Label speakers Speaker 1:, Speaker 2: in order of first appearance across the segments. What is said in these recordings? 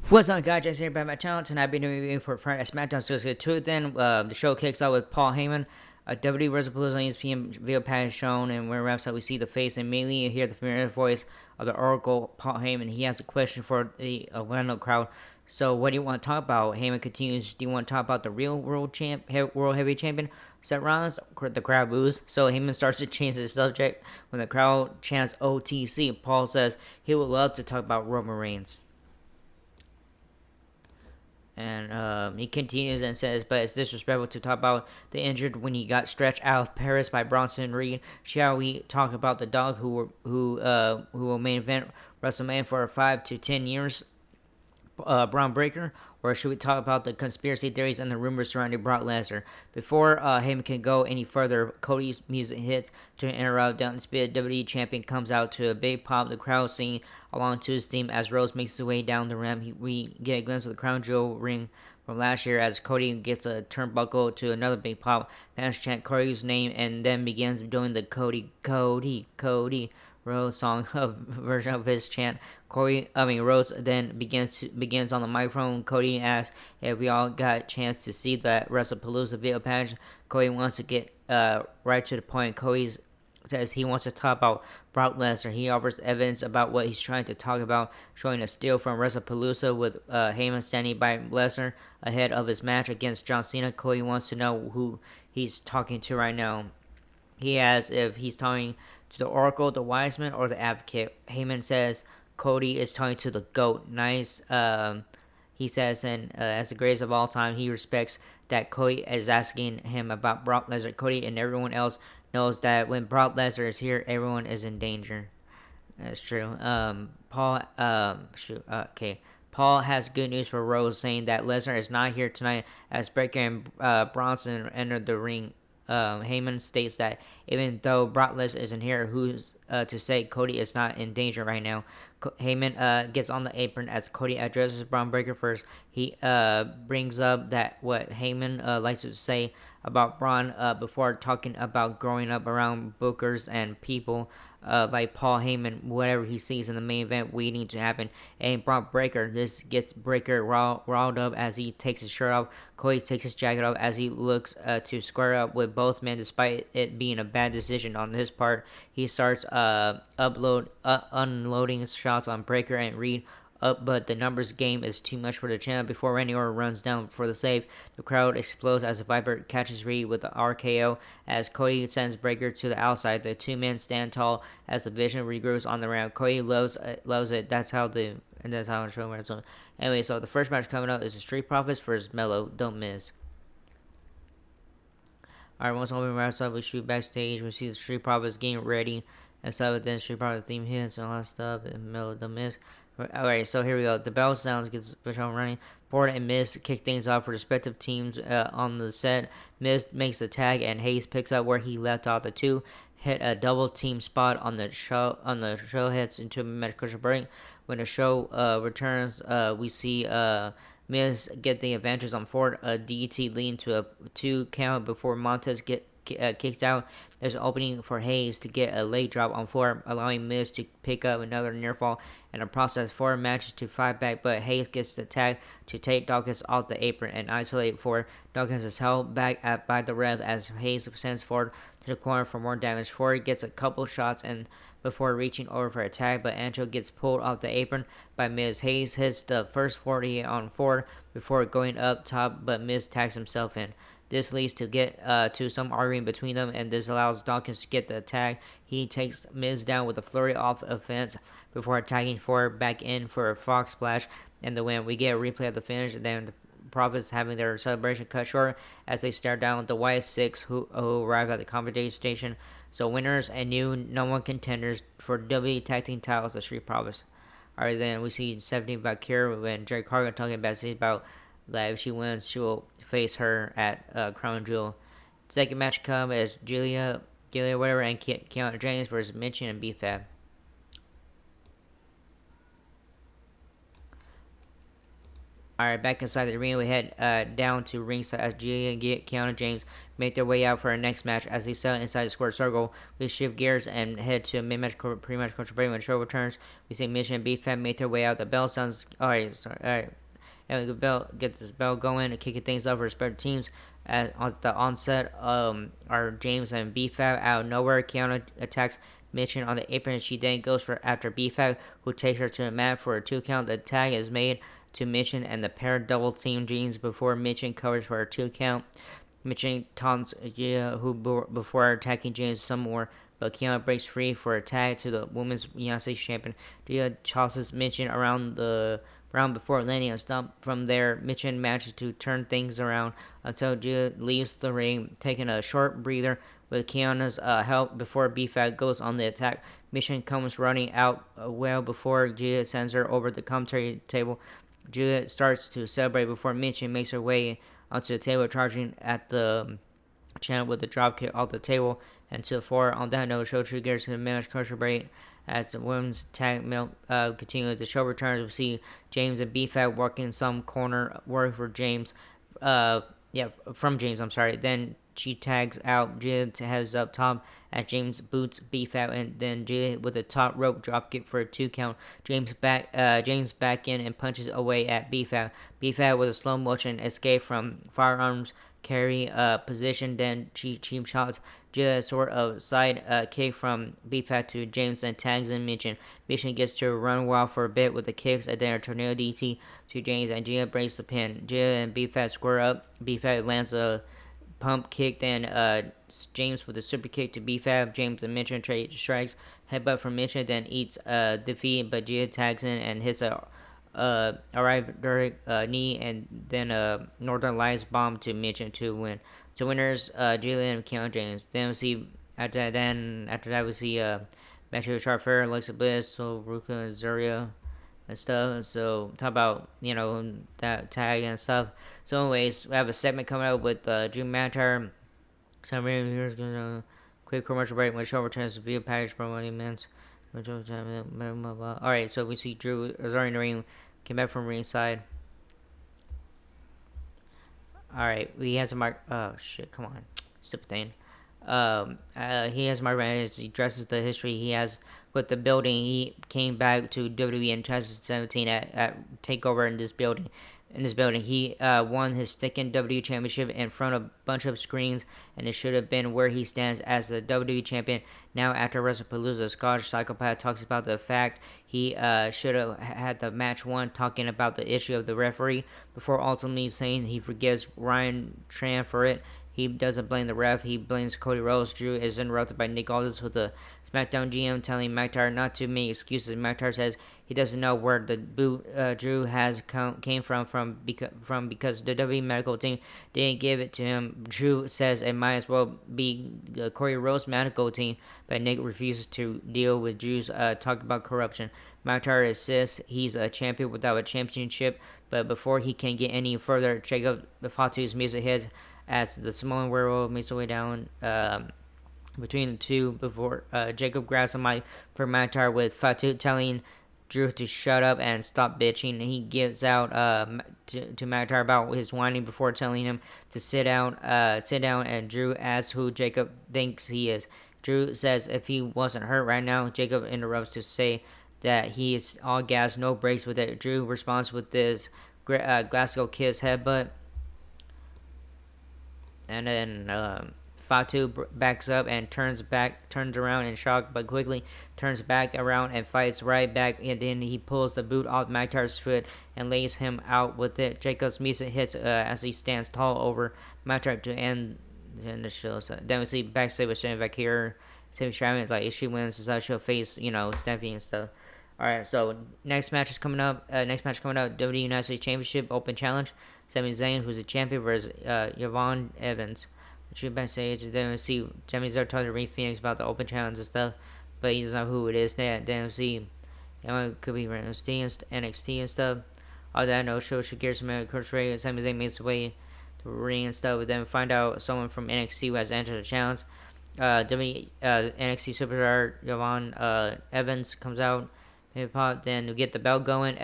Speaker 1: What's up, guys? Jason here by my channel. Tonight, I've been doing a review for Friday Smackdown. So let's get to it then. The show kicks off with Paul Heyman. WWE Wrestling on ESPN video package shown, and when it wraps up, we see the face and immediately hear the familiar voice of the Oracle, Paul Heyman. He has a question for the Orlando crowd. So, what do you want to talk about? Heyman continues. Do you want to talk about the real world heavy champion, Seth Rollins? The crowd boos. So Heyman starts to change the subject when the crowd chants OTC. Paul says he would love to talk about Roman Reigns. And he continues and says, but it's disrespectful to talk about the injured when he got stretched out of Paris by Bronson Reed. Shall we talk about the dog who will main event WrestleMania for 5 to 10 years? Braun Breaker, or should we talk about the conspiracy theories and the rumors surrounding Brock Lesnar? Before Heyman can go any further, Cody's music hits to interrupt. Down the speed, WWE champion comes out to a big pop. The crowd singing along to his theme as Rose makes his way down the ramp. We get a glimpse of the Crown Jewel ring from last year as Cody gets a turnbuckle to another big pop. Fans chant Cody's name and then begins doing the Cody Rhodes song version of his chant. Rhodes then begins on the microphone. Cody asks if we all got a chance to see that WrestlePalooza video package. Cody wants to get right to the point. Cody says he wants to talk about Brock Lesnar. He offers evidence about what he's trying to talk about, showing a still from WrestlePalooza with Heyman standing by Lesnar ahead of his match against John Cena. Cody wants to know who he's talking to right now. He asks if he's talking to the Oracle, the Wiseman, or the Advocate. Heyman says Cody is talking to the GOAT. Nice. He says, and as the greatest of all time, he respects that Cody is asking him about Brock Lesnar. Cody and everyone else knows that when Brock Lesnar is here, everyone is in danger. That's true. Okay. Paul has good news for Rose, saying that Lesnar is not here tonight as Breakker and Bronson enter the ring. Heyman states that even though Brock Lesnar isn't here, who's to say Cody is not in danger right now? Heyman gets on the apron as Cody addresses Braun Breaker first. He brings up that what Heyman likes to say about Braun before talking about growing up around bookers and people like Paul Heyman, whatever he sees in the main event waiting to happen. And Braun Breaker, this gets Breaker riled up as he takes his shirt off. Cody takes his jacket off as he looks to square up with both men despite it being a bad decision on his part. He starts unloading shots on Breaker and Reed. But the numbers game is too much for the champ. Before Randy Orton runs down for the save, the crowd explodes as the Viper catches Reed with the RKO. As Cody sends Breaker to the outside, the two men stand tall as the Vision regroups on the ramp. Cody loves it. That's how I'm showing where it's on. Anyway, so the first match coming up is the Street Profits versus Mello. Don't miss. Alright, once all wraps up, we shoot backstage. We see the Street Profits getting ready and stuff. Then Street Profits theme hits and all that stuff. And Mello don't miss. Alright, so here we go. The bell sounds, gets the show running. Ford and Miz kick things off for respective teams on the set. Miz makes the tag and Hayes picks up where he left off. The two hit a double team spot on the show. Heads into a match crucial break. When the show returns, we see Miz get the advantage on Ford. A DT leading to a 2 count before Montez kicks out. There's an opening for Hayes to get a leg drop on Ford, allowing Miz to pick up another near fall. And a process, Ford manages to fight back, but Hayes gets the tag to take Dawkins off the apron and isolate Ford. Dawkins is held back by the ref as Hayes sends Ford to the corner for more damage. Ford gets a couple shots and before reaching over for a tag, but Ancho gets pulled off the apron by Miz. Hayes hits the first 40 on Ford before going up top, but Miz tags himself in. This leads to some arguing between them, and this allows Dawkins to get the tag. He takes Miz down with a flurry off offense before tagging Ford back in for a frog splash and the win. We get a replay of the finish, and then the Profits having their celebration cut short as they stare down the White Six who arrive at the competition station. So winners and new #1 contenders for WWE Tag Team titles, the Street Profits. Alright, then we see 17 about Kira when Jerry Cargo talking about that if she wins, she will face her at Crown Jewel. Second match come as Gilia whatever and Keanu James versus Mitchin and B-Fab. Alright, back inside the arena, we head down to ringside as Gia and Keanu James make their way out for our next match. As they settle inside the square circle, we shift gears and head to a mid-match, pre-match commercial break. When the show returns, we see Mission and B-Fab make their way out. The bell sounds... Alright. And the bell, get this bell going and kicking things up for respective teams. On the onset, are James and B-Fab out of nowhere. Keanu attacks Mission on the apron. She then goes for after B-Fab, who takes her to the mat for a 2 count. The tag is made to Mission and the pair double team James before Mission covers for a 2 count. Mission taunts who before attacking James some more, but Keanu breaks free for a tag to the Women's United States Champion. Gia tosses Mission around the round before landing a stomp. From there, Mission manages to turn things around until Gia leaves the ring, taking a short breather with Keanu's help before B-Fab goes on the attack. Mission comes running out well before Gia sends her over the commentary table. Juliet starts to celebrate before Mission makes her way onto the table, charging at the channel with a dropkick off the table and to the floor. On that note, show true gears to the match commercial break as the women's tag milk continues. The show returns. We see James and B-Fab working some corner work for James. From James. I'm sorry. Then she tags out Juliet to heads up top as James boots B-Fab and then Juliet with a top rope dropkick for a 2 count. James back in and punches away at B-Fab. B-Fab with a slow motion escape from firearms carry position. Then she cheap shots Juliet sort of side kick from B-Fab to James and tags in Mission. Mission gets to run wild for a bit with the kicks and then a tornado DT to James and Juliet breaks the pin. Juliet and B-Fab square up. B-Fab lands a pump kick, then James with a super kick to B-Fab. James and Mitchell trade strikes. Headbutt from Mitchell, then eats defeat, but Gia tags in and hits a knee and then a Northern Lights bomb to Mitchell to win. To winners, Julian and Keanu James. Then we see after that we see match with Chart Fair, Alexa Bliss, so Ruka and Zaria and stuff. So talk about that tag and stuff. So anyways, we have a segment coming up with Drew McIntyre. So here's gonna quick commercial break when the show returns to video package from 20 minutes. Alright, so we see Drew is already in the ring, came back from ringside. Alright, he has a mark. Oh shit, come on, stupid thing. He has my advantage. He dresses the history he has with the building. He came back to WWE in 2017 at Takeover in this building. He won his second WWE Championship in front of a bunch of screens, and it should have been where he stands as the WWE Champion. Now, after WrestlePalooza, Scottish Psychopath talks about the fact he should have had the match won, talking about the issue of the referee, before ultimately saying he forgives Ryan Tran for it. He doesn't blame the ref. He blames Cody Rhodes. Drew is interrupted by Nick Aldis with the SmackDown GM telling McIntyre not to make excuses. McIntyre says he doesn't know where the boot Drew has came from because the WWE medical team didn't give it to him. Drew says it might as well be Cody Rhodes' medical team, but Nick refuses to deal with Drew's talk about corruption. McIntyre insists he's a champion without a championship, but before he can get any further, Jacob Fatu's music hits as the Samoan werewolf makes his way down between the two before Jacob grabs a mic for McIntyre with Fatu telling Drew to shut up and stop bitching. He gives out to McIntyre about his whining before telling him to sit down, and Drew asks who Jacob thinks he is. Drew says if he wasn't hurt right now. Jacob interrupts to say that he is all gas, no brakes with it. Drew responds with this Glasgow Kiss headbutt. And then Fatu backs up and turns around in shock, but quickly turns back around and fights right back. And then he pulls the boot off McIntyre's foot and lays him out with it. Jacob's music hits as he stands tall over McIntyre to end the show. So then we see backstage with Shane back here. Timmy Stratton, like if she wins, she'll face Steffi and stuff. Alright, so next match coming up. WWE United States Championship Open Challenge. Sami Zayn, who's the champion, versus Yvonne Evans. She backstage, then we see Sami Zayn talking to Rey Fenix about the Open Challenge and stuff, but he doesn't know who it is. Then we see, it could be NXT and stuff. All that no show should gear some Kurt Ray. Sami Zayn makes his way to the ring and stuff, but then we find out someone from NXT who has entered the challenge. NXT superstar Yvonne Evans comes out. Then we get the bell going.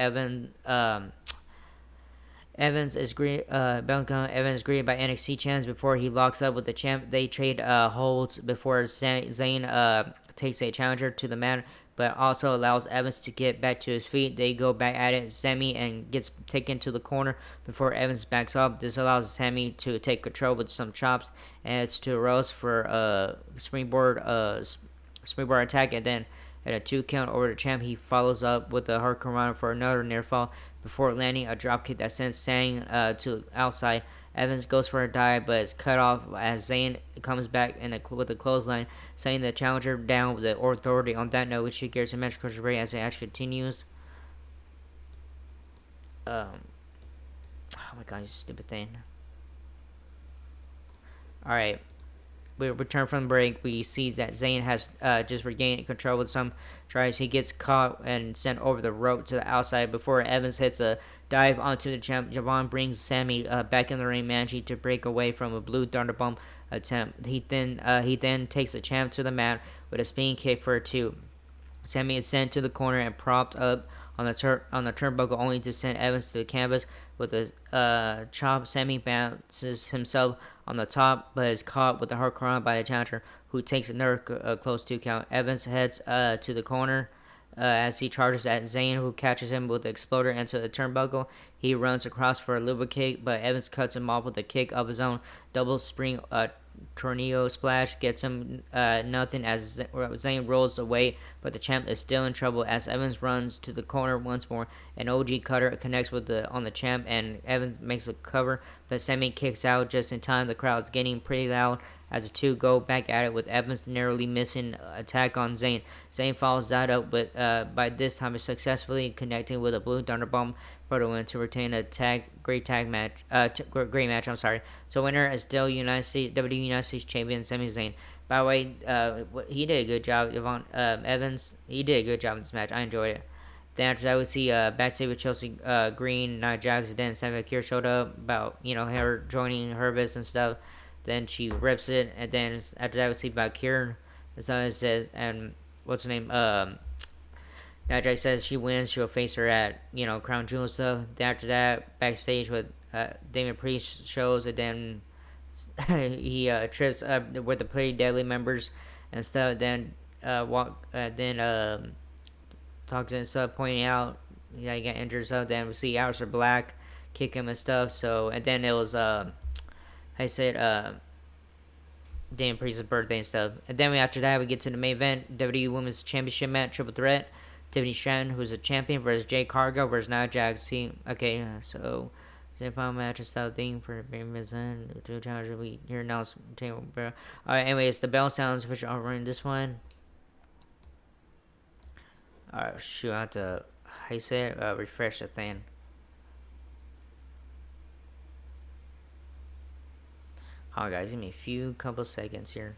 Speaker 1: Evans is greeted by NXT champs before he locks up with the champ. They trade holds before Zayn takes a challenger to the mat, but also allows Evans to get back to his feet. They go back at it. Sammy and gets taken to the corner before Evans backs up. This allows Sammy to take control with some chops, and it's to Rose for a springboard attack, and then at a 2 count over the champ, he follows up with a hurricane for another near fall before landing a dropkick that sends Sang to the outside. Evans goes for a dive, but is cut off as Zayn comes back with a clothesline, setting the challenger down with the authority. On that note, we should get some match coach Ray as the match continues. Oh my god, you stupid thing. Alright, we return from the break. We see that Zayn has just regained control with some tries. He gets caught and sent over the rope to the outside before Evans hits a dive onto the champ. Javon brings Sammy back in the ring, managing to break away from a blue thunderbomb attempt. He then takes the champ to the mat with a spinning kick for a 2. Sammy is sent to the corner and propped up on the turnbuckle, only to send Evans to the canvas with a chop. Sammy bounces himself on the top, but is caught with a hard crown by the challenger, who takes another close 2 count. Evans heads to the corner as he charges at Zayn, who catches him with the exploder into the turnbuckle. He runs across for a lubricate, but Evans cuts him off with a kick of his own. Double spring tornado splash gets him nothing as Zayn rolls away, but the champ is still in trouble as Evans runs to the corner once more. An OG cutter connects on the champ, and Evans makes a cover, but Sammy kicks out just in time. The crowd's getting pretty loud as the two go back at it, with Evans narrowly missing attack on Zayn. Zayn follows that up, but by this time is successfully connecting with a blue thunderbomb for the win to retain a great match. I'm sorry. So winner is still WWE United States Champion Sami Zayn. By the way, he did a good job. Evans, he did a good job in this match. I enjoyed it. Then after that, we see backstage with Chelsea Green, Nia Jax, and then Sammy Kier showed up about her joining her business and stuff. Then she rips it, and then after that, we see about Kier. And so it says, and what's her name? Nia Jax says she wins. She'll face her at Crown Jewel stuff. Then after that, backstage with Damien Priest shows, and then he trips up with the Pretty Deadly members and stuff. Then talks and stuff, pointing out he got injured stuff. Then we see Aleister Black kick him and stuff. So and then it was I said Damien Priest's birthday and stuff. And then after that we get to the main event, WWE Women's Championship match, triple threat. Tiffany Stratton, who's a champion, versus Jade Cargill versus Nia Jax. Okay, so semi-final match and style thing for the event. Two challengers we here now. Alright, anyways, the bell sounds official. I'll run this one. Alright, shoot, I have to refresh the thing. Alright guys, give me a couple seconds here.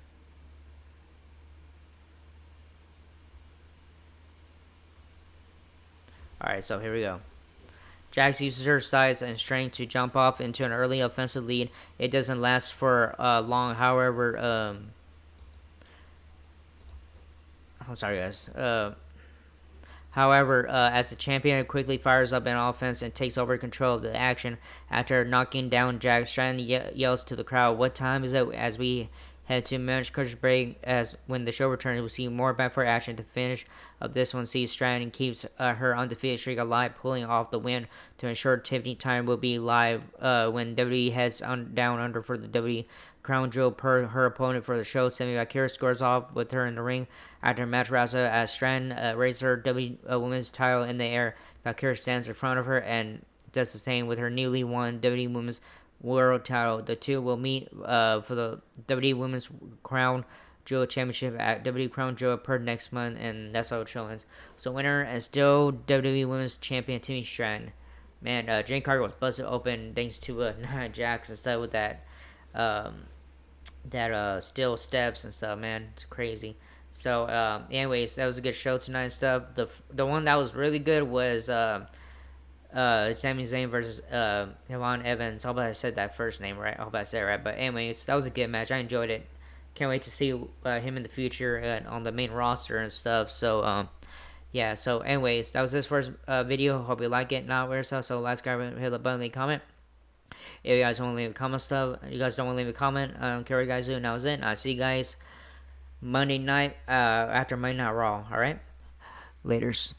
Speaker 1: Alright, so here we go. Jax uses her size and strength to jump off into an early offensive lead. It doesn't last for long, however, I'm sorry guys. However, as the champion quickly fires up an offense and takes over control of the action after knocking down Jax, Stratton yells to the crowd, "What time is it?" As we head to match coach break, as when the show returns, we'll see more backfire action. The finish of this one sees Stratton keeps her undefeated streak alive, pulling off the win to ensure Tiffany time will be live when WWE heads down under for the WWE Crown Jewel per her opponent for the show. Sammy Bakira scores off with her in the ring after match wraps up as Stratton raises her WWE Women's title in the air. Bakira stands in front of her and does the same with her newly won WWE Women's World title. The two will meet for the WWE Women's Crown Jewel Championship at WWE Crown Jewel per next month, and that's how it shows. So winner is still WWE Women's Champion Tiffany Stratton. Man, Jane Cargill was busted open thanks to Nia Jax and stuff with that steel steps and stuff. Man, it's crazy. So anyways, that was a good show tonight and stuff. The one that was really good was Sami Zayn versus Yvonne Evans. I hope I said that first name right. I hope I said it right. But anyways, that was a good match. I enjoyed it. Can't wait to see him in the future on the main roster and stuff. So yeah. So, anyways, that was this first video. Hope you like it. Not weird stuff. So, let's go hit the button, leave a comment. If you guys want to leave a comment stuff, you guys don't want to leave a comment. I don't care what you guys do. And that was it. I'll see you guys Monday night after Monday Night Raw. All right, laters.